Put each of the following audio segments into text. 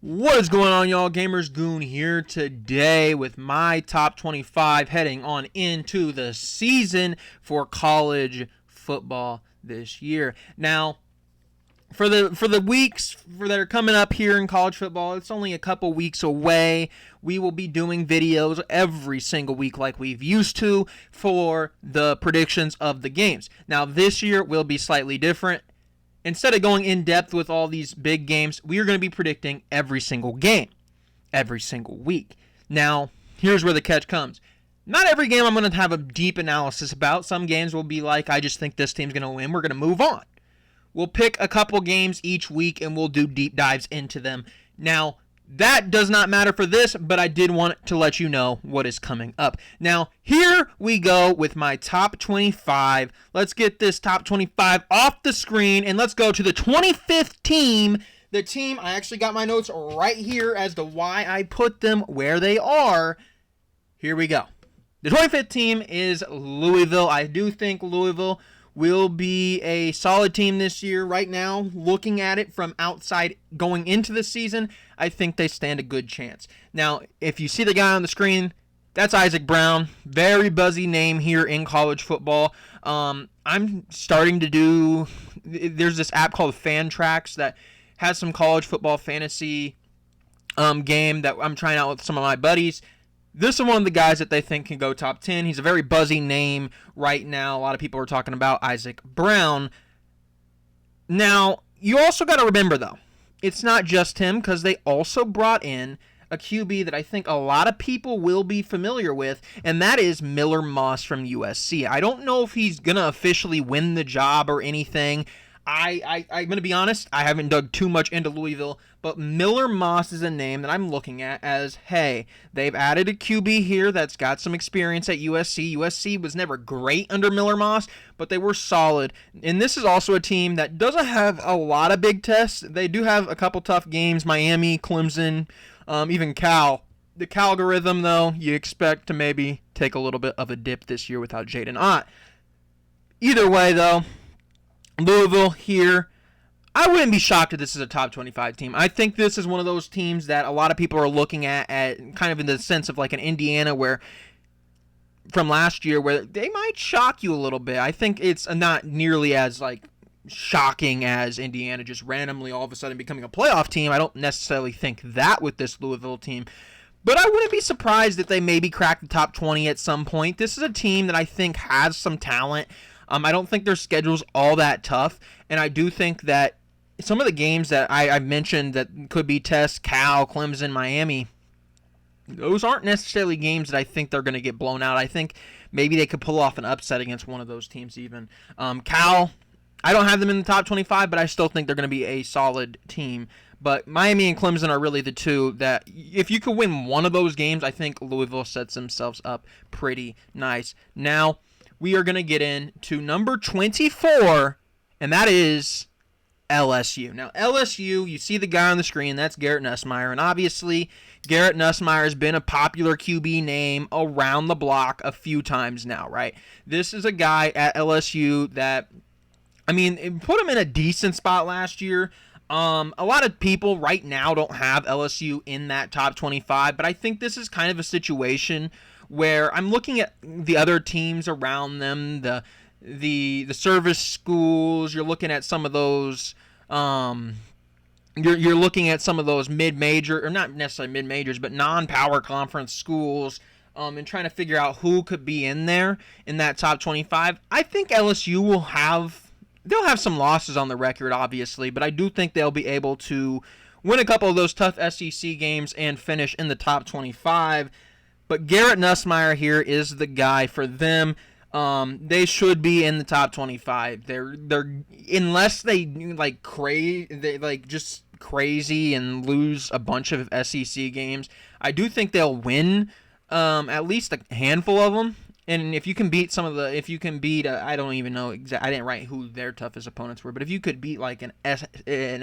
What is going on, y'all? Gamers Goon here today with my top 25 heading on into the season for college football this year. Now, for the weeks that are coming up here in college football, it's only a couple weeks away. We will be doing videos every single week like we've used to for the predictions of the games. Now, this year will be slightly different. Instead of going in depth with all these big games, we are going to be predicting every single game, every single week. Now, here's where the catch comes. Not every game I'm going to have a deep analysis about. Some games will be like, I just think this team's going to win. We're going to move on. We'll pick a couple games each week and we'll do deep dives into them. Now, that does not matter for this, but I did want to let you know what is coming up. Now, here we go with my top 25. Let's get this top 25 off the screen, and let's go to the 25th team. The team, I actually got my notes right here as to why I put them where they are. Here we go. The 25th team is Louisville. I do think Louisville will be a solid team this year. Right now, looking at it from outside going into the season, I think they stand a good chance. Now, if you see the guy on the screen, that's Isaac Brown. Very buzzy name here in college football. I'm starting to do, there's this app called Fantrax that has some college football fantasy game that I'm trying out with some of my buddies. This is one of the guys that they think can go top 10. He's a very buzzy name right now. A lot of people are talking about Isaac Brown. Now, you also got to remember, though, it's not just him, because they also brought in a QB that I think a lot of people will be familiar with, and that is Miller Moss from USC. I don't know if he's going to officially win the job or anything. I'm going to be honest, I haven't dug too much into Louisville, but Miller Moss is a name that I'm looking at as, hey, they've added a QB here that's got some experience at USC. USC was never great under Miller Moss, but they were solid. And this is also a team that doesn't have a lot of big tests. They do have a couple tough games, Miami, Clemson, even Cal. The Calgorithm, though, you expect to maybe take a little bit of a dip this year without Jaden Ott. Either way, though, Louisville here, I wouldn't be shocked if this is a top 25 team. I think this is one of those teams that a lot of people are looking at kind of in the sense of like an Indiana where from last year where they might shock you a little bit. I think it's not nearly as like shocking as Indiana just randomly all of a sudden becoming a playoff team. I don't necessarily think that with this Louisville team. But I wouldn't be surprised if they maybe crack the top 20 at some point. This is a team that I think has some talent. I don't think their schedule's all that tough, and I do think that some of the games that I mentioned that could be tests, Cal, Clemson, Miami, those aren't necessarily games that I think they're going to get blown out. I think maybe they could pull off an upset against one of those teams even. Cal, I don't have them in the top 25, but I still think they're going to be a solid team. But Miami and Clemson are really the two that if you could win one of those games, I think Louisville sets themselves up pretty nice. Now, we are going to get into number 24, and that is LSU. Now, LSU, you see the guy on the screen, that's Garrett Nussmeier, and obviously Garrett Nussmeier has been a popular QB name around the block a few times now, right? This is a guy at LSU that, I mean, it put him in a decent spot last year. A lot of people right now don't have LSU in that top 25, but I think this is kind of a situation where I'm looking at the other teams around them, the service schools. You're looking at some of those. You're looking at some of those mid-major, or not necessarily mid-majors, but non-power conference schools, and trying to figure out who could be in there in that top 25. I think LSU they'll have some losses on the record, obviously, but I do think they'll be able to win a couple of those tough SEC games and finish in the top 25. But Garrett Nussmeier here is the guy for them. They should be in the top 25. They're unless they just crazy and lose a bunch of SEC games. I do think they'll win at least a handful of them. And if you can beat I don't even know exactly. I didn't write who their toughest opponents were, but if you could beat like an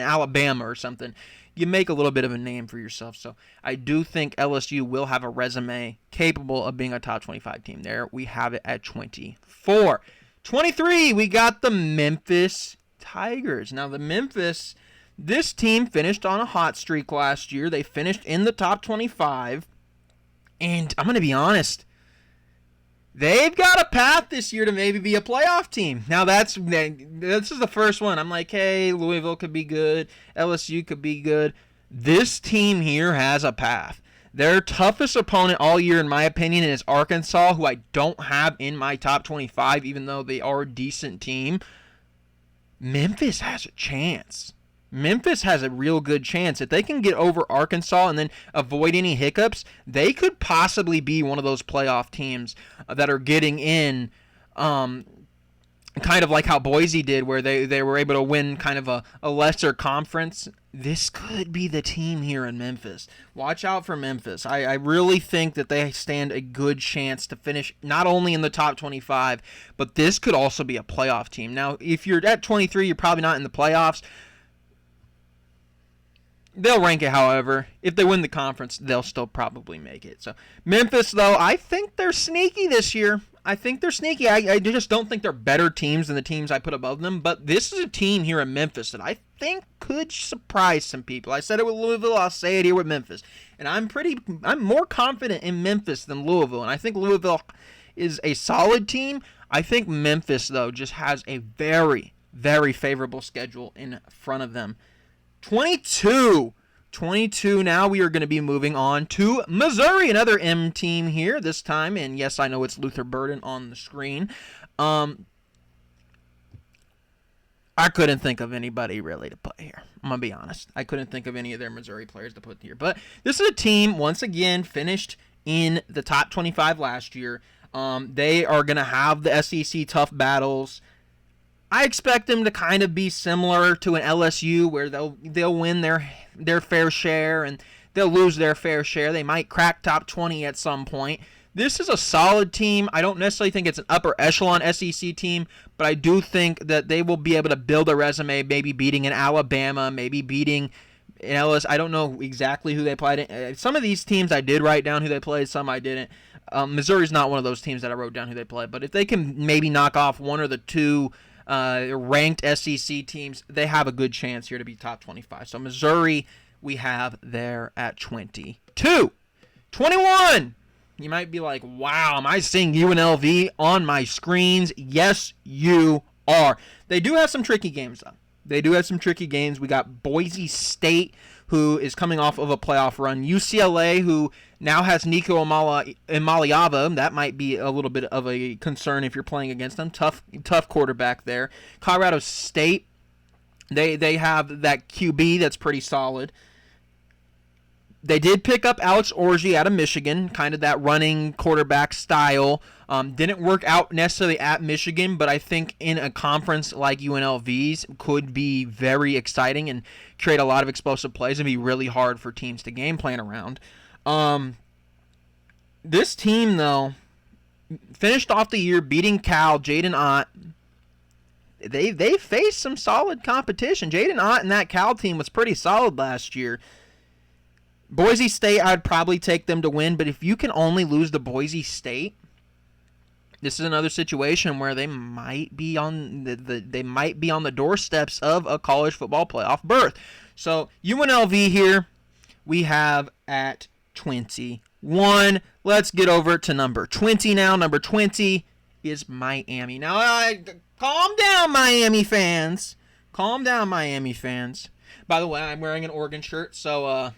Alabama or something, you make a little bit of a name for yourself. So I do think LSU will have a resume capable of being a top 25 team. There we have it at 24. 23, we got the Memphis Tigers. Now the Memphis This team finished on a hot streak last year. They finished in the top 25. And I'm going to be honest, they've got a path this year to maybe be a playoff team. Now, this is the first one. I'm like, hey, Louisville could be good. LSU could be good. This team here has a path. Their toughest opponent all year, in my opinion, is Arkansas, who I don't have in my top 25, even though they are a decent team. Memphis has a chance. Memphis has a real good chance. If they can get over Arkansas and then avoid any hiccups, they could possibly be one of those playoff teams that are getting in, kind of like how Boise did, where they were able to win kind of a lesser conference. This could be the team here in Memphis. Watch out for Memphis. I really think that they stand a good chance to finish not only in the top 25, but this could also be a playoff team. Now, if you're at 23, you're probably not in the playoffs. They'll rank it, however. If they win the conference, they'll still probably make it. So Memphis, though, I think they're sneaky this year. I think they're sneaky. I just don't think they're better teams than the teams I put above them. But this is a team here in Memphis that I think could surprise some people. I said it with Louisville. I'll say it here with Memphis. And I'm more confident in Memphis than Louisville. And I think Louisville is a solid team. I think Memphis, though, just has a very, very favorable schedule in front of them. 22 now. We are going to be moving on to Missouri, another M team here this time, and yes, I know it's Luther Burden on the screen. I couldn't think of anybody really to put here. I'm going to be honest. I couldn't think of any of their Missouri players to put here, but this is a team, once again, finished in the top 25 last year. They are going to have the SEC tough battles. I expect them to kind of be similar to an LSU, where they'll win their fair share and they'll lose their fair share. They might crack top 20 at some point. This is a solid team. I don't necessarily think it's an upper echelon SEC team, but I do think that they will be able to build a resume, maybe beating an Alabama, maybe beating an LSU. I don't know exactly who they played. Some of these teams I did write down who they played, some I didn't. Missouri's not one of those teams that I wrote down who they played, but if they can maybe knock off one or the two ranked SEC teams, they have a good chance here to be top 25. So Missouri, we have there at 22. 21! You might be like, wow, am I seeing UNLV on my screens? Yes, you are. They do have some tricky games, though. They do have some tricky games. We got Boise State, who is coming off of a playoff run. UCLA, who now has Nico Imaliava. That might be a little bit of a concern if you're playing against them. Tough quarterback there. Colorado State, they have that QB that's pretty solid. They did pick up Alex Orji out of Michigan, kind of that running quarterback style. Didn't work out necessarily at Michigan, but I think in a conference like UNLV's could be very exciting and create a lot of explosive plays and be really hard for teams to game plan around. This team, though, finished off the year beating Cal, Jaden Ott. They faced some solid competition. Jaden Ott and that Cal team was pretty solid last year. Boise State, I'd probably take them to win, but if you can only lose to Boise State, this is another situation where they might be on the doorsteps of a college football playoff berth. So UNLV here we have at 21. Let's get over to number 20 now. Number 20 is Miami. Now, calm down, Miami fans. Calm down, Miami fans. By the way, I'm wearing an Oregon shirt, so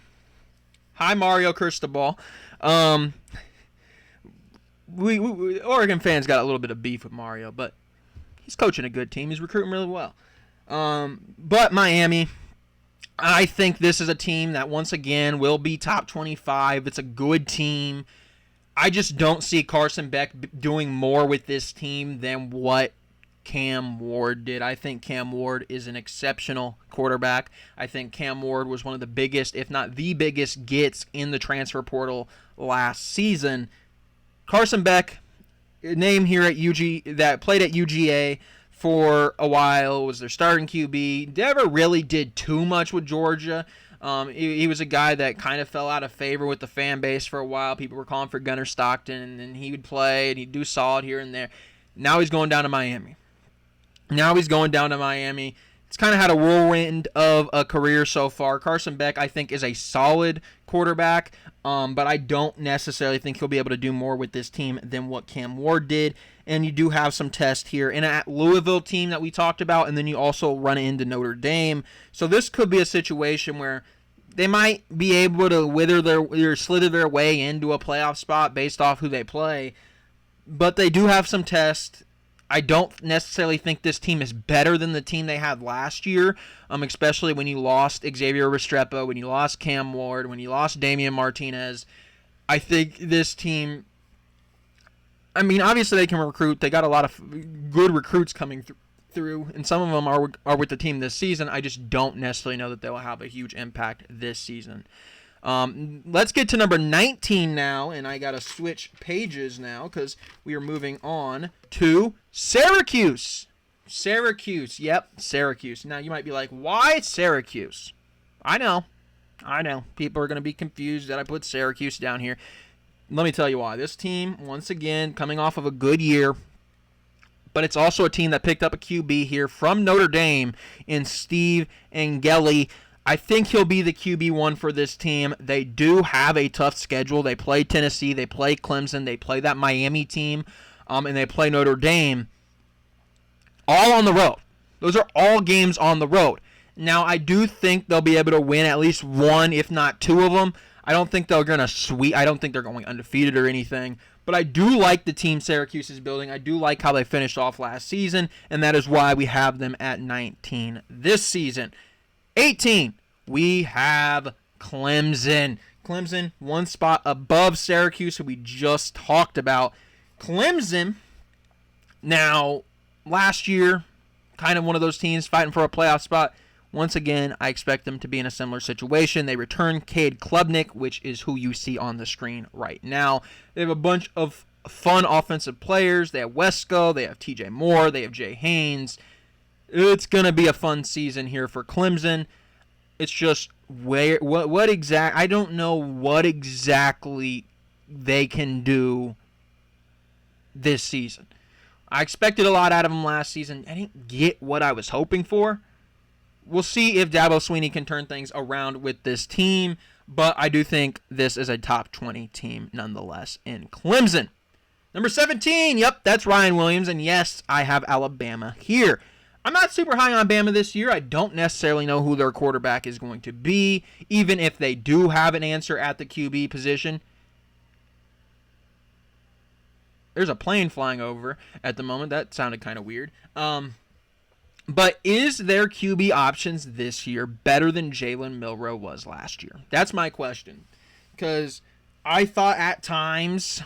hi, Mario Cristobal. We Oregon fans got a little bit of beef with Mario, but he's coaching a good team. He's recruiting really well. But Miami, I think this is a team that once again will be top 25. It's a good team. I just don't see Carson Beck doing more with this team than what Cam Ward did. I think Cam Ward is an exceptional quarterback. I think Cam Ward was one of the biggest, if not the biggest, gets in the transfer portal last season. Carson Beck, a name here at that played at UGA for a while, was their starting QB. Never really did too much with Georgia. He was a guy that kind of fell out of favor with the fan base for a while. People were calling for Gunnar Stockton, and he would play, and he'd do solid here and there. Now he's going down to Miami. It's kind of had a whirlwind of a career so far. Carson Beck, I think, is a solid quarterback, but I don't necessarily think he'll be able to do more with this team than what Cam Ward did. And you do have some tests here in a Louisville team that we talked about, and then you also run into Notre Dame. So this could be a situation where they might be able to slither their way into a playoff spot based off who they play, but they do have some tests. I don't necessarily think this team is better than the team they had last year, especially when you lost Xavier Restrepo, when you lost Cam Ward, when you lost Damian Martinez. I think this team, I mean, obviously they can recruit. They got a lot of good recruits coming through, and some of them are with the team this season. I just don't necessarily know that they will have a huge impact this season. Let's get to number 19 now, and I got to switch pages now because we are moving on to Syracuse. Yep, Syracuse. Now, you might be like, why Syracuse? I know. People are going to be confused that I put Syracuse down here. Let me tell you why. This team, once again, coming off of a good year, but it's also a team that picked up a QB here from Notre Dame in Steve Angeli. I think he'll be the QB1 for this team. They do have a tough schedule. They play Tennessee, they play Clemson, they play that Miami team, and they play Notre Dame. All on the road. Those are all games on the road. Now, I do think they'll be able to win at least one, if not two of them. I don't think they're going to sweep. I don't think they're going undefeated or anything. But I do like the team Syracuse is building. I do like how they finished off last season, and that is why we have them at 19 this season. 18, we have Clemson. Clemson, one spot above Syracuse, who we just talked about. Clemson, now, last year, kind of one of those teams fighting for a playoff spot. Once again, I expect them to be in a similar situation. They return Cade Klubnik, which is who you see on the screen right now. They have a bunch of fun offensive players. They have Wesco, they have TJ Moore, they have Jay Haynes. It's going to be a fun season here for Clemson. It's just I don't know what exactly they can do this season. I expected a lot out of them last season. I didn't get what I was hoping for. We'll see if Dabo Swinney can turn things around with this team, but I do think this is a top 20 team nonetheless in Clemson. Number 17, yep, that's Ryan Williams, and yes, I have Alabama here. I'm not super high on Bama this year. I don't necessarily know who their quarterback is going to be, even if they do have an answer at the QB position. There's a plane flying over at the moment. That sounded kind of weird. But is their QB options this year better than Jalen Milroe was last year? That's my question. Because I thought at times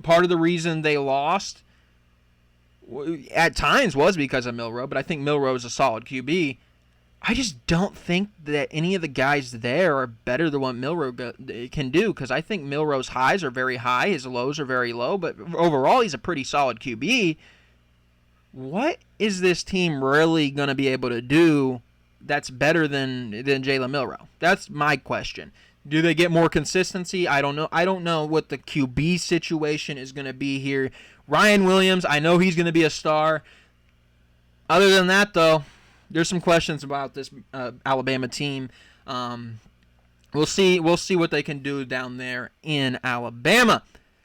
part of the reason they lost at times was because of Milroe, but I think Milroe is a solid QB. I just don't think that any of the guys there are better than what Milroe can do, because I think Milroe's highs are very high, his lows are very low, but overall he's a pretty solid QB. What is this team really going to be able to do that's better than Jalen Milroe? That's my question. Do they get more consistency? I don't know. I don't know what the QB situation is going to be here. Ryan Williams, I know he's going to be a star. Other than that, though, there's some questions about this Alabama team. We'll see what they can do down there in Alabama.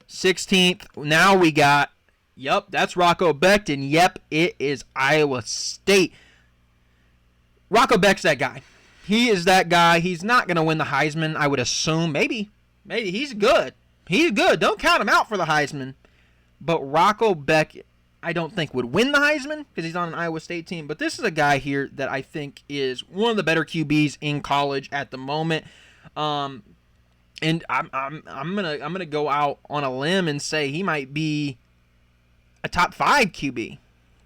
16th, now we got, yep, that's Rocco Beckton. Yep, it is Iowa State. Rocco Beck's that guy. He is that guy. He's not going to win the Heisman, I would assume. Maybe he's good. He's good. Don't count him out for the Heisman. But Rocco Beck, I don't think would win the Heisman because he's on an Iowa State team. But this is a guy here that I think is one of the better QBs in college at the moment. And I'm gonna go out on a limb and say he might be a top 5 QB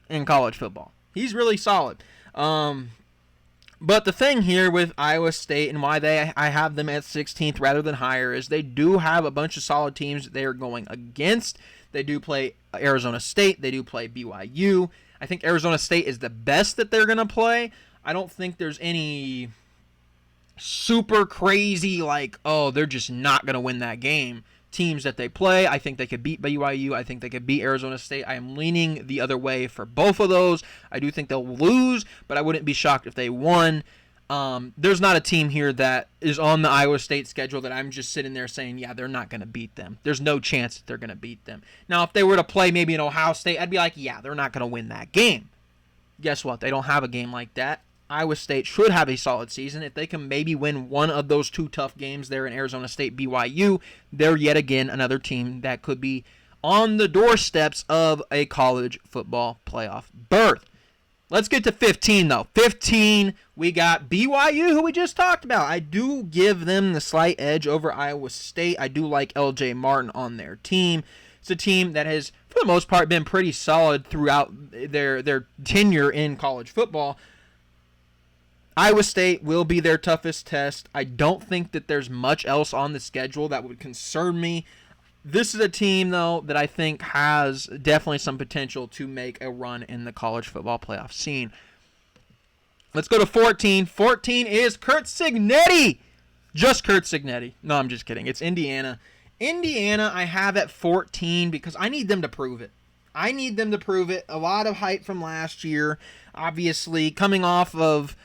in college football. He's really solid. But the thing here with Iowa State and why I have them at 16th rather than higher is they do have a bunch of solid teams they are going against. They do play Arizona State. They do play BYU. I think Arizona State is the best that they're going to play. I don't think there's any super crazy like, oh, they're just not going to win that game. teams that they play. I think they could beat BYU. I think they could beat Arizona State. I am leaning the other way for both of those. I do think they'll lose, but I wouldn't be shocked if they won. There's not a team here that is on the Iowa State schedule that I'm just sitting there saying, yeah, they're not going to beat them. There's no chance that they're going to beat them. Now, if they were to play maybe in Ohio State, I'd be like, yeah, they're not going to win that game. Guess what? They don't have a game like that. Iowa State should have a solid season. If they can maybe win one of those two tough games there in Arizona State, BYU, they're yet again another team that could be on the doorsteps of a college football playoff berth. Let's get to 15, though. 15, we got BYU, who we just talked about. I do give them the slight edge over Iowa State. I do like L.J. Martin on their team. It's a team that has, for the most part, been pretty solid throughout their tenure in college football. Iowa State will be their toughest test. I don't think that there's much else on the schedule that would concern me. This is a team, though, that I think has definitely some potential to make a run in the college football playoff scene. Let's go to 14. 14 is Curt Cignetti. Just Curt Cignetti. No, I'm just kidding. It's Indiana. Indiana I have at 14 because I need them to prove it. I need them to prove it. A lot of hype from last year, obviously, coming off of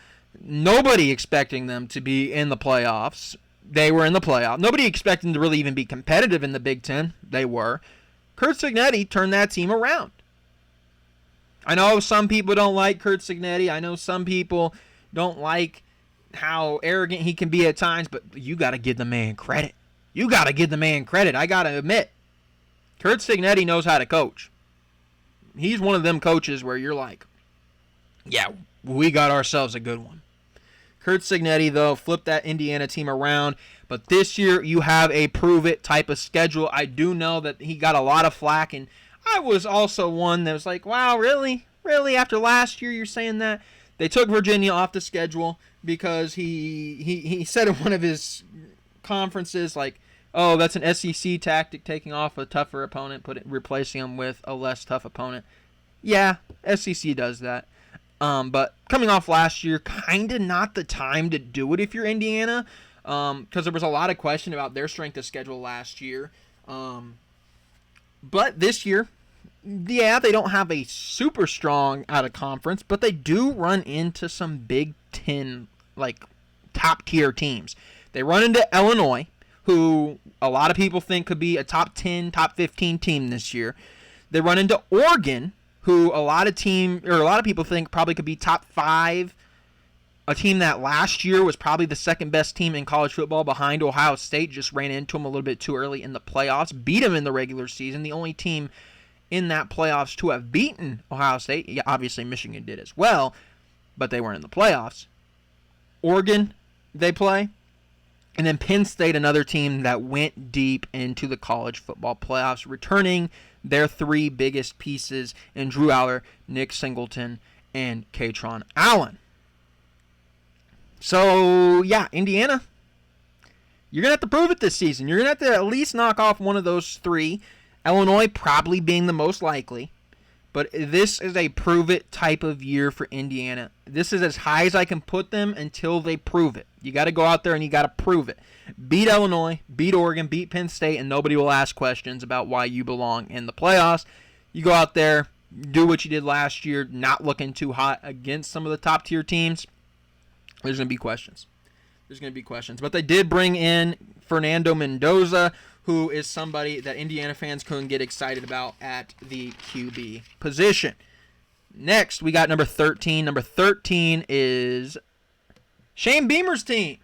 nobody expecting them to be in the playoffs. They were in the playoff. Nobody expected them to really even be competitive in the Big Ten. They were. Curt Cignetti turned that team around. I know some people don't like Curt Cignetti. I know some people don't like how arrogant he can be at times, but you got to give the man credit. You got to give the man credit. I got to admit, Curt Cignetti knows how to coach. He's one of them coaches where you're like, yeah, we got ourselves a good one. Curt Cignetti, though, flipped that Indiana team around. But this year, you have a prove-it type of schedule. I do know that he got a lot of flack, and I was also one that was like, wow, really? Really? After last year, you're saying that? They took Virginia off the schedule because he said in one of his conferences, like, oh, that's an SEC tactic, taking off a tougher opponent, replacing him with a less tough opponent. Yeah, SEC does that. But coming off last year, kind of not the time to do it if you're Indiana, because there was a lot of question about their strength of schedule last year. But this year, yeah, they don't have a super strong out of conference, but they do run into some Big Ten, like, top tier teams. They run into Illinois, who a lot of people think could be a top 10, top 15 team this year. They run into Oregon, who a lot of people think probably could be top 5. A team that last year was probably the second best team in college football behind Ohio State, just ran into them a little bit too early in the playoffs, beat them in the regular season. The only team in that playoffs to have beaten Ohio State, yeah, obviously Michigan did as well, but they weren't in the playoffs. Oregon, they play. And then Penn State, another team that went deep into the college football playoffs, returning their 3 biggest pieces in Drew Aller, Nick Singleton, and Katron Allen. So, yeah, Indiana, you're going to have to prove it this season. You're going to have to at least knock off one of those 3. Illinois probably being the most likely. But this is a prove-it type of year for Indiana. This is as high as I can put them until they prove it. You got to go out there and you got to prove it. Beat Illinois, beat Oregon, beat Penn State, and nobody will ask questions about why you belong in the playoffs. You go out there, do what you did last year, not looking too hot against some of the top-tier teams. There's going to be questions. But they did bring in Fernando Mendoza, who is somebody that Indiana fans couldn't get excited about at the QB position. Next, we got number 13. Number 13 is Shane Beamer's team.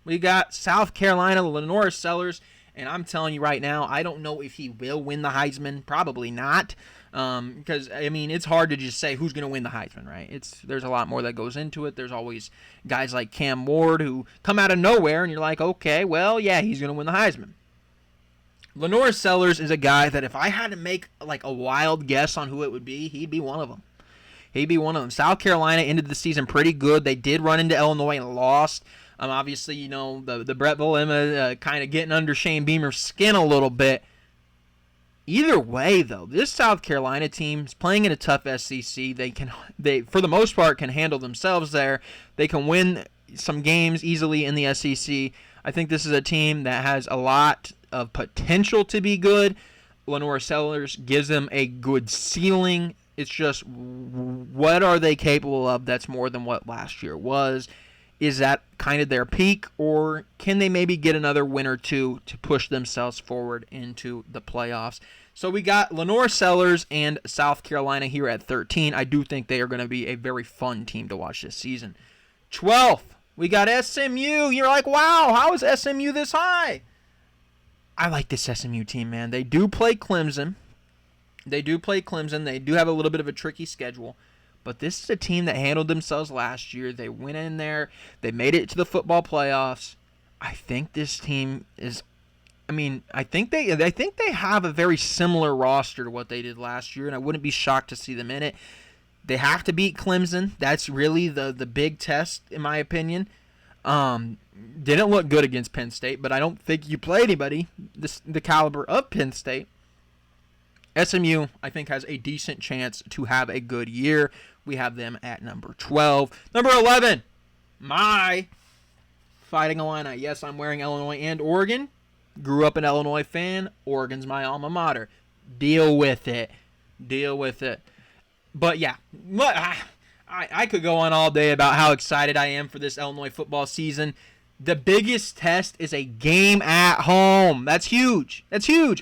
We got South Carolina, Lenore Sellers, and I'm telling you right now, I don't know if he will win the Heisman. Probably not, because, I mean, it's hard to just say who's going to win the Heisman, right? There's a lot more that goes into it. There's always guys like Cam Ward who come out of nowhere, and you're like, okay, well, yeah, he's going to win the Heisman. Lenore Sellers is a guy that if I had to make like a wild guess on who it would be, he'd be one of them. South Carolina ended the season pretty good. They did run into Illinois and lost. Obviously, you know, the Brett Bielema kind of getting under Shane Beamer's skin a little bit. Either way, though, this South Carolina team is playing in a tough SEC. They for the most part can handle themselves there. They can win some games easily in the SEC. I think this is a team that has a lot of potential to be good. Lenore Sellers gives them a good ceiling. It's just, what are they capable of that's more than what last year was? Is that kind of their peak, or can they maybe get another win or two to push themselves forward into the playoffs? So we got Lenore Sellers and South Carolina here at 13. I do think they are going to be a very fun team to watch this season. 12th, we got SMU. You're like, wow, how is SMU this high? I like this SMU team, man. They do play Clemson. They do have a little bit of a tricky schedule. But this is a team that handled themselves last year. They went in there. They made it to the football playoffs. I think this team is... I think they have a very similar roster to what they did last year, and I wouldn't be shocked to see them in it. They have to beat Clemson. That's really the big test, in my opinion. Didn't look good against Penn State, but I don't think you play anybody the caliber of Penn State. SMU, I think, has a decent chance to have a good year. We have them at number 12. Number 11, my Fighting Illini. Yes, I'm wearing Illinois and Oregon. Grew up an Illinois fan. Oregon's my alma mater. Deal with it. But yeah, I could go on all day about how excited I am for this Illinois football season. The biggest test is a game at home. That's huge.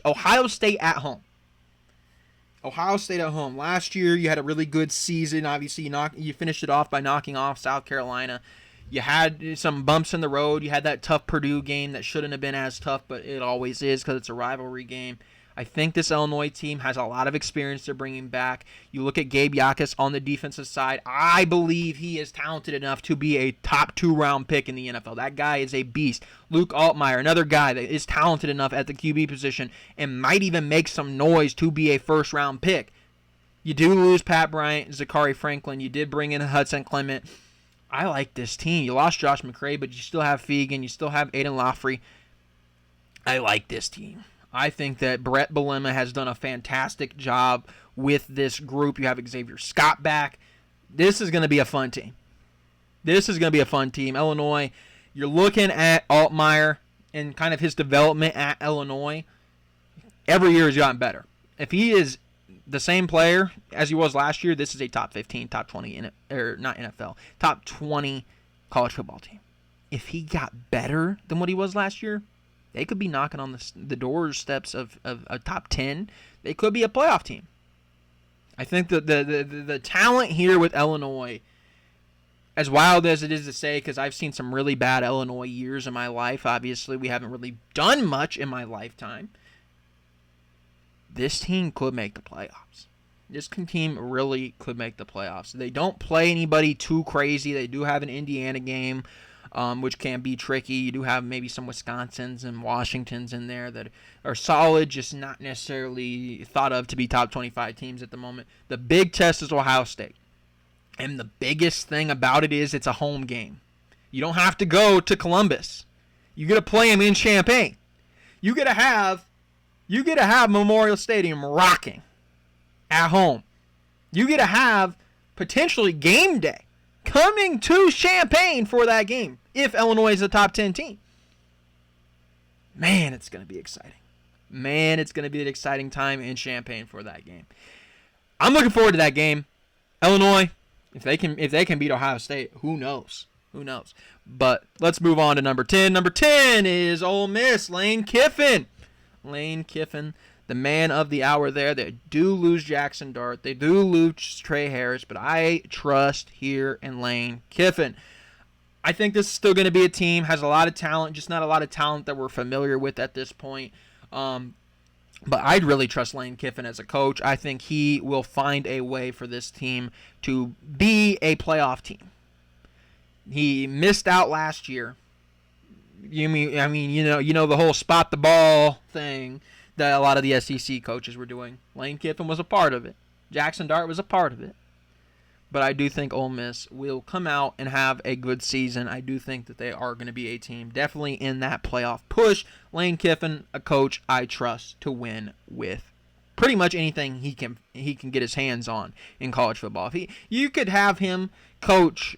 Ohio State at home. Last year, you had a really good season. Obviously, you finished it off by knocking off South Carolina. You had some bumps in the road. You had that tough Purdue game that shouldn't have been as tough, but it always is because it's a rivalry game. I think this Illinois team has a lot of experience they're bringing back. You look at Gabe Yakas on the defensive side. I believe he is talented enough to be a top 2-round pick in the NFL. That guy is a beast. Luke Altmaier, another guy that is talented enough at the QB position and might even make some noise to be a first-round pick. You do lose Pat Bryant, Zachary Franklin. You did bring in Hudson Clement. I like this team. You lost Josh McCray, but you still have Fegan. You still have Aiden Laufrey. I like this team. I think that Brett Bielema has done a fantastic job with this group. You have Xavier Scott back. This is going to be a fun team. Illinois, you're looking at Altmaier and kind of his development at Illinois. Every year has gotten better. If he is the same player as he was last year, this is a top 15, top 20, top 20 college football team. If he got better than what he was last year, they could be knocking on the doorsteps of a top 10. They could be a playoff team. I think the talent here with Illinois, as wild as it is to say, because I've seen some really bad Illinois years in my life. Obviously, we haven't really done much in my lifetime. This team could make the playoffs. This team really could make the playoffs. They don't play anybody too crazy. They do have an Indiana game, which can be tricky. You do have maybe some Wisconsins and Washingtons in there that are solid, just not necessarily thought of to be top 25 teams at the moment. The big test is Ohio State. And the biggest thing about it is it's a home game. You don't have to go to Columbus. You get to play them in Champaign. You get to have Memorial Stadium rocking at home. You get to have potentially game day coming to Champaign for that game if Illinois is a top 10 team. Man, it's going to be exciting. It's going to be an exciting time in Champaign for that game. I'm looking forward to that game. Illinois, if they can beat Ohio State, who knows? But let's move on to number 10. Number 10 is Ole Miss, Lane Kiffin. The man of the hour there. They do lose Jackson Dart. They do lose Trey Harris, but I trust here in Lane Kiffin. I think this is still going to be a team, has a lot of talent, just not a lot of talent that we're familiar with at this point. But I'd really trust Lane Kiffin as a coach. I think he will find a way for this team to be a playoff team. He missed out last year. You know the whole spot the ball thing that a lot of the SEC coaches were doing. Lane Kiffin was a part of it. Jackson Dart was a part of it. But I do think Ole Miss will come out and have a good season. I do think that they are going to be a team definitely in that playoff push. Lane Kiffin, a coach I trust to win with pretty much anything he can get his hands on in college football. You could have him coach,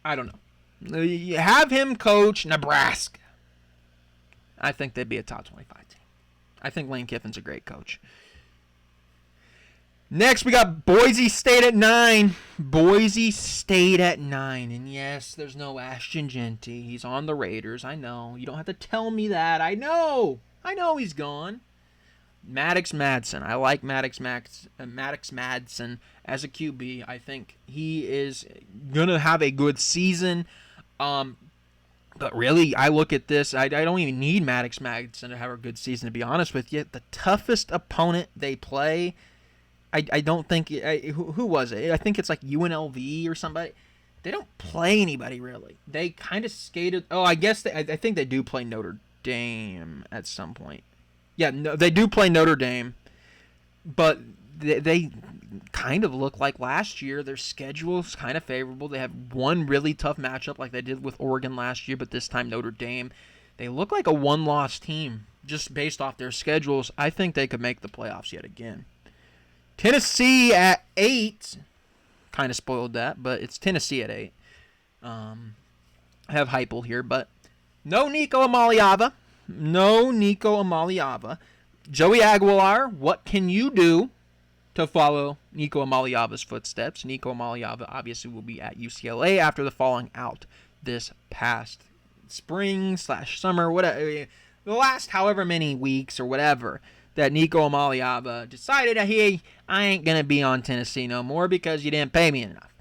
I don't know. You have him coach Nebraska. I think they'd be a top 25 team. I think Lane Kiffin's a great coach. Next, we got Boise State at 9. Boise State at 9. And yes, there's no Ashton Jeanty. He's on the Raiders. I know. You don't have to tell me that. I know he's gone. Maddox Madsen. I like Maddox Madsen as a QB. I think he is going to have a good season. But really, I look at this. I don't even need Maddox Madsen to have a good season, to be honest with you. The toughest opponent they play, I don't think... who was it? I think it's like UNLV or somebody. They don't play anybody, really. They kind of skated... Oh, I guess I think they do play Notre Dame at some point. Yeah, no, they do play Notre Dame. But they kind of look like last year. Their schedule is kind of favorable. They have one really tough matchup like they did with Oregon last year, but this time Notre Dame. They look like a one-loss team just based off their schedules. I think they could make the playoffs yet again. Tennessee at 8. Kind of spoiled that, but it's Tennessee at 8. I have Heupel here, but no Nico Amaliava. Joey Aguilar, what can you do to follow Nico Amaliava's footsteps? Nico Amaliava obviously will be at UCLA after the falling out this past spring/summer, whatever, the last however many weeks or whatever, that Nico Amaliava decided, hey, I ain't going to be on Tennessee no more because you didn't pay me enough.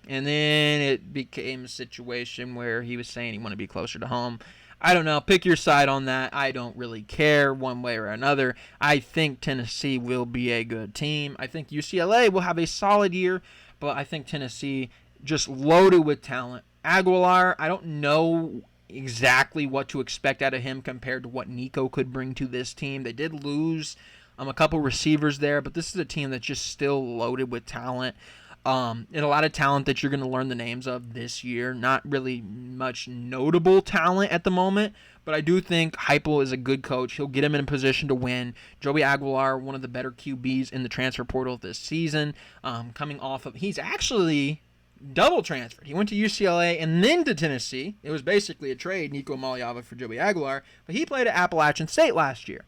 And then it became a situation where he was saying he wanted to be closer to home. I don't know. Pick your side on that. I don't really care one way or another. I think Tennessee will be a good team. I think UCLA will have a solid year, but I think Tennessee just loaded with talent. Aguilar, I don't know exactly what to expect out of him compared to what Nico could bring to this team. They did lose a couple receivers there, but this is a team that's just still loaded with talent. And a lot of talent that you're going to learn the names of this year. Not really much notable talent at the moment, but I do think Heupel is a good coach. He'll get him in a position to win. Joey Aguilar, one of the better QBs in the transfer portal this season, coming off of... He's actually double transferred. He went to UCLA and then to Tennessee. It was basically a trade, Nico Amaliava for Joey Aguilar, but he played at Appalachian State last year.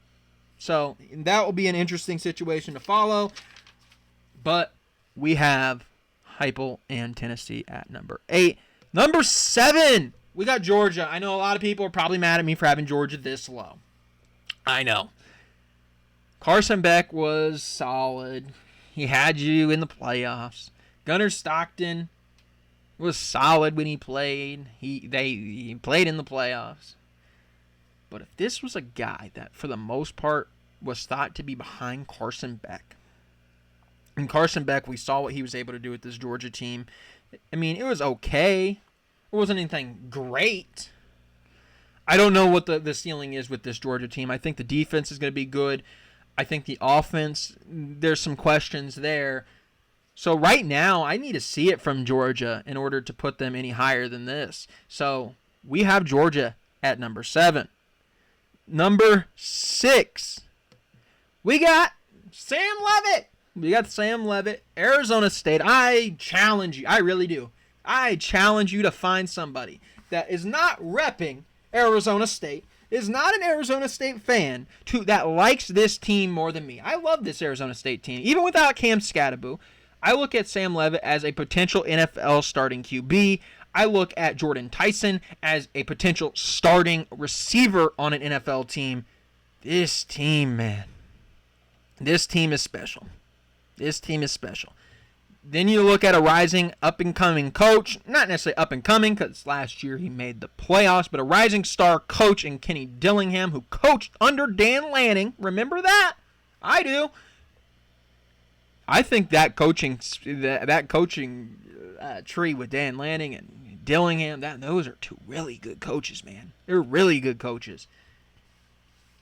So that will be an interesting situation to follow, but we have Heupel and Tennessee at number 8. Number 7, we got Georgia. I know a lot of people are probably mad at me for having Georgia this low. I know. Carson Beck was solid. He had you in the playoffs. Gunnar Stockton was solid when he played. He played in the playoffs. But if this was a guy that, for the most part, was thought to be behind Carson Beck, and Carson Beck, we saw what he was able to do with this Georgia team. I mean, it was okay. It wasn't anything great. I don't know what the ceiling is with this Georgia team. I think the defense is going to be good. I think the offense, there's some questions there. So right now, I need to see it from Georgia in order to put them any higher than this. So we have Georgia at number 7. Number 6, we got Sam Leavitt. Arizona State. I challenge you. I really do. I challenge you to find somebody that is not repping Arizona State, is not an Arizona State fan, that likes this team more than me. I love this Arizona State team. Even without Cam Scatterbo, I look at Sam Leavitt as a potential NFL starting QB. I look at Jordan Tyson as a potential starting receiver on an NFL team. This team, man. This team is special. Then you look at a rising, up-and-coming coach. Not necessarily up-and-coming, because last year he made the playoffs, but a rising star coach in Kenny Dillingham, who coached under Dan Lanning. Remember that? I do. I think that coaching tree with Dan Lanning and Dillingham, those are two really good coaches, man. They're really good coaches.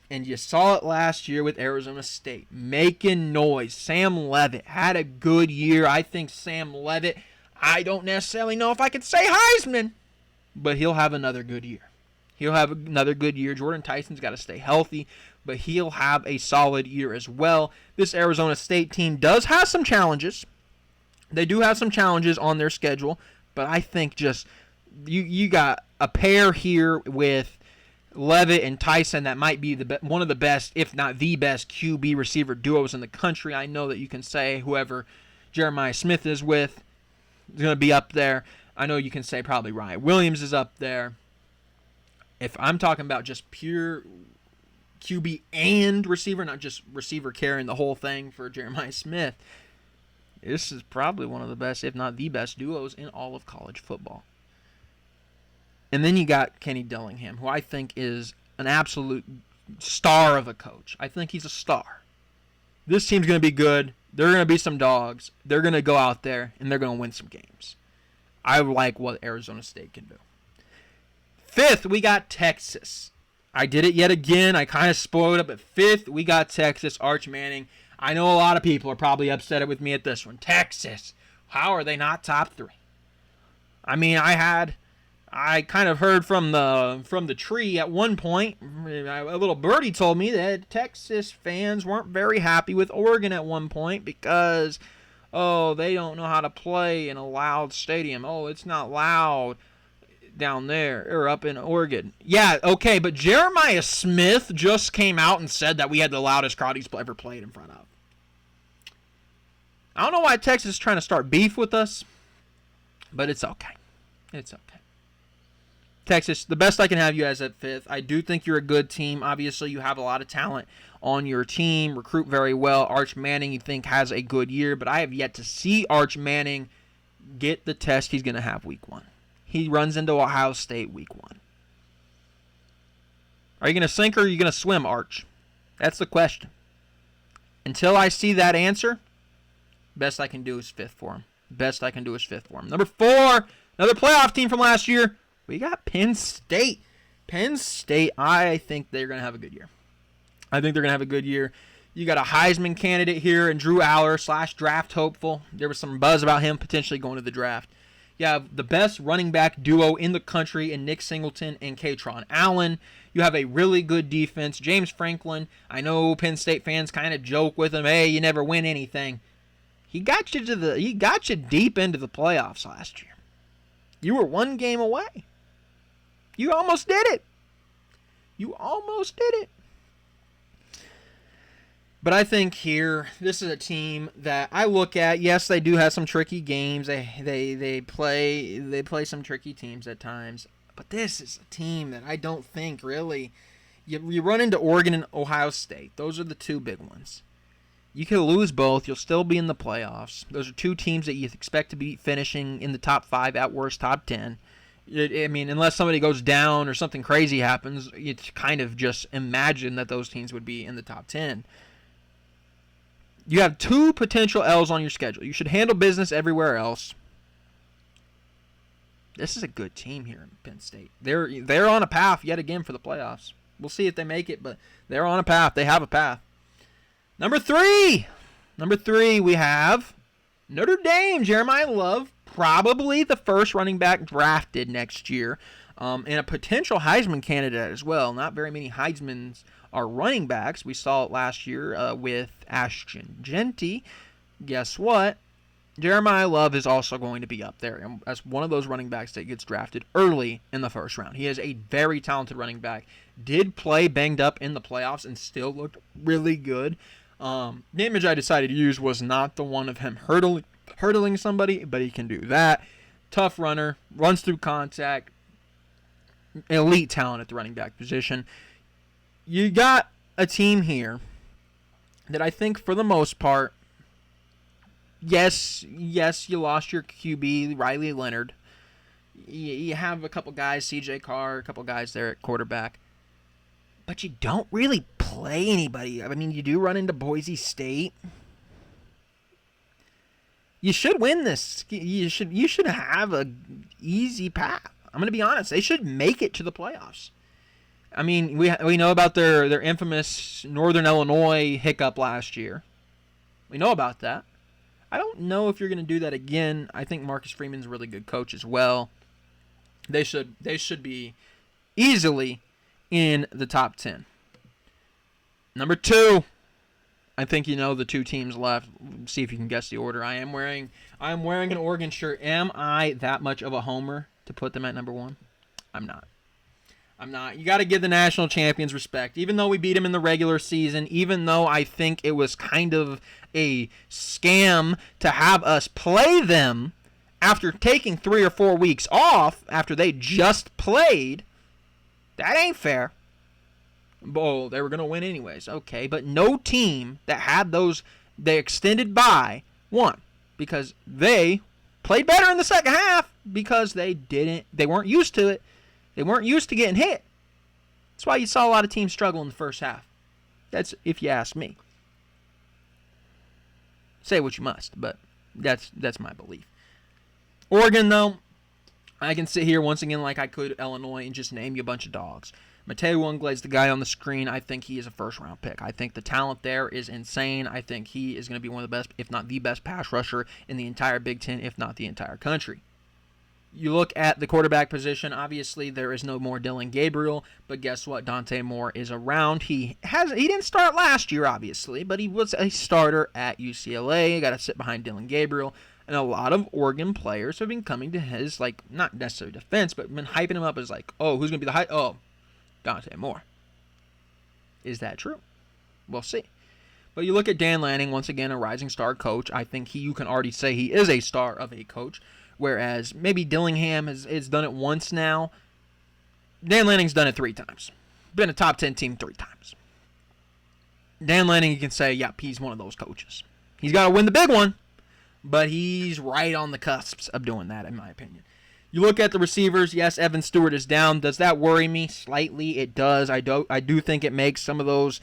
And you saw it last year with Arizona State, making noise. Sam Leavitt had a good year. I think Sam Leavitt, I don't necessarily know if I could say Heisman, but he'll have another good year. Jordan Tyson's got to stay healthy, but he'll have a solid year as well. This Arizona State team does have some challenges. They do have some challenges on their schedule, but I think just you got a pair here with Levitt and Tyson, that might be one of the best, if not the best, QB receiver duos in the country. I know that you can say whoever Jeremiah Smith is with is going to be up there. I know you can say probably Ryan Williams is up there. If I'm talking about just pure QB and receiver, not just receiver carrying the whole thing for Jeremiah Smith, this is probably one of the best, if not the best, duos in all of college football. And then you got Kenny Dillingham, who I think is an absolute star of a coach. I think he's a star. This team's going to be good. They're going to be some dogs. They're going to go out there, and they're going to win some games. I like what Arizona State can do. Fifth, we got Texas. I did it yet again. I kind of spoiled it, but fifth, we got Texas. Arch Manning. I know a lot of people are probably upset with me at this one. Texas. How are they not top 3? I mean, I kind of heard from the tree at one point. A little birdie told me that Texas fans weren't very happy with Oregon at one point because, they don't know how to play in a loud stadium. It's not loud down there or up in Oregon. Yeah, okay, but Jeremiah Smith just came out and said that we had the loudest crowd he's ever played in front of. I don't know why Texas is trying to start beef with us, but it's okay. It's okay. Texas, the best I can have you as at fifth. I do think you're a good team. Obviously, you have a lot of talent on your team. Recruit very well. Arch Manning, you think, has a good year, but I have yet to see Arch Manning get the test he's going to have week 1. He runs into Ohio State week 1. Are you going to sink or are you going to swim, Arch? That's the question. Until I see that answer, best I can do is fifth for him. Number 4, another playoff team from last year. We got Penn State. Penn State, I think they're going to have a good year. You got a Heisman candidate here and Drew Aller / draft hopeful. There was some buzz about him potentially going to the draft. You have the best running back duo in the country in Nick Singleton and Katron Allen. You have a really good defense. James Franklin, I know Penn State fans kind of joke with him, hey, you never win anything. He got you deep into the playoffs last year. You were one game away. You almost did it. But I think here, this is a team that I look at. Yes, they do have some tricky games. They play some tricky teams at times. But this is a team that I don't think really. You run into Oregon and Ohio State. Those are the two big ones. You can lose both. You'll still be in the playoffs. Those are two teams that you expect to be finishing in the top 5, at worst top 10. I mean, unless somebody goes down or something crazy happens, you kind of just imagine that those teams would be in the top 10. You have 2 potential L's on your schedule. You should handle business everywhere else. This is a good team here in Penn State. They're on a path yet again for the playoffs. We'll see if they make it, but they're on a path. They have a path. Number 3, we have Notre Dame. Jeremiah Love, probably the first running back drafted next year, and a potential Heisman candidate as well. Not very many Heismans are running backs. We saw it last year with Ashton Genty. Guess what? Jeremiah Love is also going to be up there as one of those running backs that gets drafted early in the first round. He is a very talented running back. Did play banged up in the playoffs and still looked really good. The image I decided to use was not the one of him hurdling somebody, but he can do that. Tough runner, runs through contact, elite talent at the running back position. You got a team here that I think for the most part, yes, you lost your QB, Riley Leonard. You have a couple guys, CJ Carr, a couple guys there at quarterback. But you don't really play anybody. I mean, you do run into Boise State. You should win this. You should have an easy path. I'm going to be honest. They should make it to the playoffs. I mean, we know about their infamous Northern Illinois hiccup last year. We know about that. I don't know if you're going to do that again. I think Marcus Freeman's a really good coach as well. They should be easily in the top 10. Number 2, I think you know the 2 teams left. See if you can guess the order. I'm wearing an Oregon shirt. Am I that much of a homer to put them at number 1? I'm not. I'm not. You got to give the national champions respect. Even though we beat them in the regular season, even though I think it was kind of a scam to have us play them after taking 3 or 4 weeks off after they just played, that ain't fair. Oh, they were going to win anyways. Okay, but no team that had those, they extended by, won. Because they played better in the second half because they weren't used to it. They weren't used to getting hit. That's why you saw a lot of teams struggle in the first half. That's if you ask me. Say what you must, but that's my belief. Oregon, though, I can sit here once again like I could Illinois and just name you a bunch of dogs. Mateo Unglade's the guy on the screen. I think he is a first-round pick. I think the talent there is insane. I think he is going to be one of the best, if not the best, pass rusher in the entire Big Ten, if not the entire country. You look at the quarterback position, obviously there is no more Dylan Gabriel, but guess what? Dante Moore is around. He didn't start last year, obviously, but he was a starter at UCLA. Got to sit behind Dylan Gabriel. And a lot of Oregon players have been coming to his, like, not necessarily defense, but been hyping him up as like, oh, who's going to be the high? Oh, Dante Moore. Is that true? We'll see. But you look at Dan Lanning, once again, a rising star coach. I think you can already say he is a star of a coach. Whereas maybe Dillingham has done it once now. Dan Lanning's done it 3 times. Been a top 10 team 3 times. Dan Lanning, you can say, yep, he's one of those coaches. He's got to win the big one, but he's right on the cusps of doing that, in my opinion. You look at the receivers, yes, Evan Stewart is down. Does that worry me? Slightly, it does. I do think it makes some of those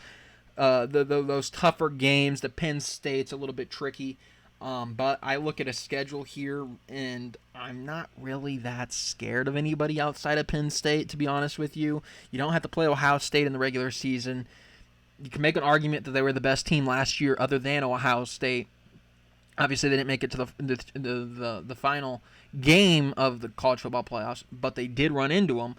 those tougher games, the Penn State's a little bit tricky. But I look at a schedule here, and I'm not really that scared of anybody outside of Penn State, to be honest with you. You don't have to play Ohio State in the regular season. You can make an argument that they were the best team last year other than Ohio State. Obviously, they didn't make it to the final game of the college football playoffs, but they did run into them.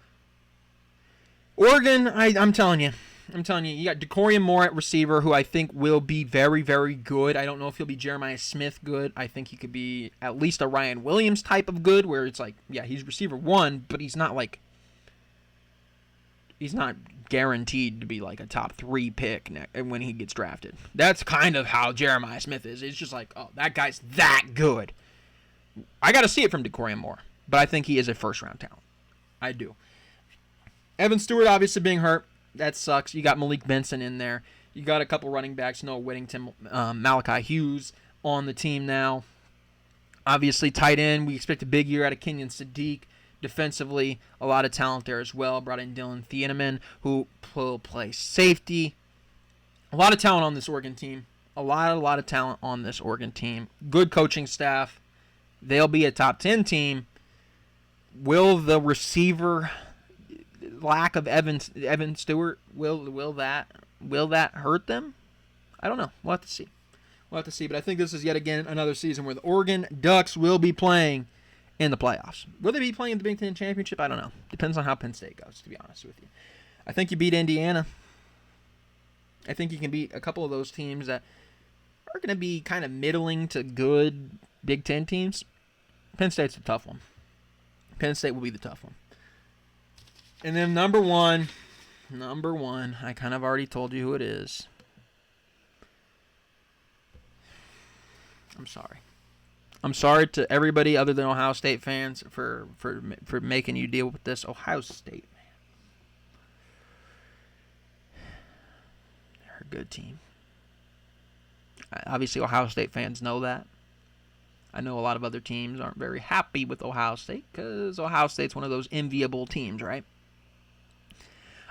Oregon, I'm telling you, you got DeCorian Moore at receiver, who I think will be very, very good. I don't know if he'll be Jeremiah Smith good. I think he could be at least a Ryan Williams type of good, where it's like, yeah, he's receiver 1, but he's not guaranteed to be like a top 3 pick when he gets drafted. That's kind of how Jeremiah Smith is. It's just like, oh, that guy's that good. I got to see it from DeCorian Moore, but I think he is a first-round talent. I do. Evan Stewart obviously being hurt. That sucks. You got Malik Benson in there. You got a couple running backs, Noah Whittington, Malachi Hughes on the team now. Obviously, tight end, we expect a big year out of Kenyon Sadiq. Defensively, a lot of talent there as well. Brought in Dylan Thieneman, who will play safety. A lot of talent on this Oregon team. A lot of talent on this Oregon team. Good coaching staff. They'll be a top 10 team. Will the receiver lack of Evan Stewart, will that hurt them? I don't know. We'll have to see. But I think this is yet again another season where the Oregon Ducks will be playing in the playoffs. Will they be playing in the Big Ten Championship? I don't know. Depends on how Penn State goes, to be honest with you. I think you beat Indiana. I think you can beat a couple of those teams that are going to be kind of middling to good Big Ten teams. Penn State's a tough one. Penn State will be the tough one. And then number one, I kind of already told you who it is. I'm sorry to everybody other than Ohio State fans for making you deal with this. Ohio State, man. They're a good team. Obviously, Ohio State fans know that. I know a lot of other teams aren't very happy with Ohio State because Ohio State's one of those enviable teams, right?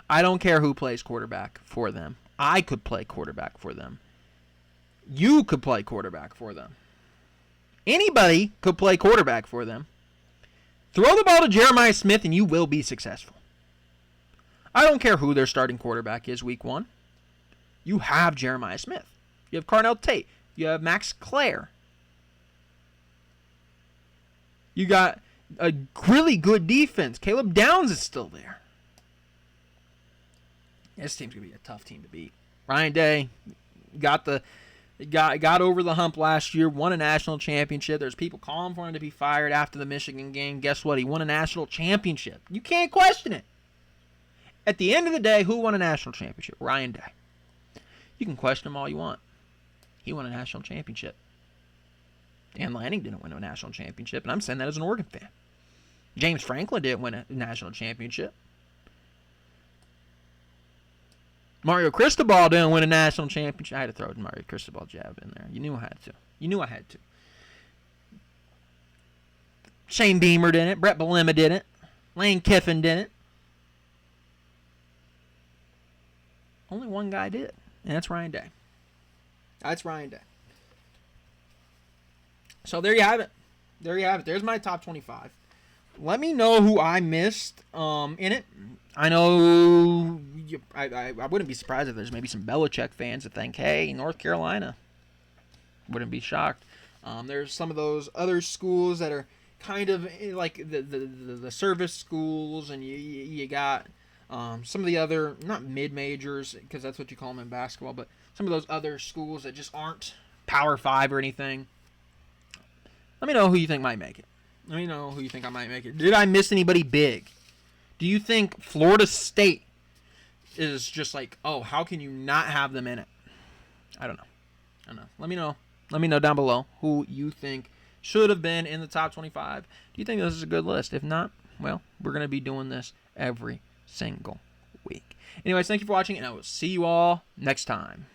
I don't care who plays quarterback for them. I could play quarterback for them. You could play quarterback for them. Anybody could play quarterback for them. Throw the ball to Jeremiah Smith and you will be successful. I don't care who their starting quarterback is week 1. You have Jeremiah Smith. You have Carnell Tate. You have Max Clare. You got a really good defense. Caleb Downs is still there. This team's going to be a tough team to beat. Ryan Day got over the hump last year, won a national championship. There's people calling for him to be fired after the Michigan game. Guess what? He won a national championship. You can't question it. At the end of the day, who won a national championship? Ryan Day. You can question him all you want. He won a national championship. Dan Lanning didn't win a national championship, and I'm saying that as an Oregon fan. James Franklin didn't win a national championship. Mario Cristobal didn't win a national championship. I had to throw a Mario Cristobal jab in there. You knew I had to. You knew I had to. Shane Beamer didn't. Brett Bielema didn't. Lane Kiffin didn't. Only one guy did, and that's Ryan Day. That's Ryan Day. So there you have it. There you have it. There's my top 25. Let me know who I missed in it. I know I wouldn't be surprised if there's maybe some Belichick fans that think, hey, North Carolina. Wouldn't be shocked. There's some of those other schools that are kind of like the service schools, and you got some of the other, not mid-majors, because that's what you call them in basketball, but some of those other schools that just aren't Power 5 or anything. Let me know who you think might make it. Let me know who you think I might make it. Did I miss anybody big? Do you think Florida State is just like, oh, how can you not have them in it? I don't know. Let me know. Let me know down below who you think should have been in the top 25. Do you think this is a good list? If not, well, we're going to be doing this every single week. Anyways, thank you for watching, and I will see you all next time.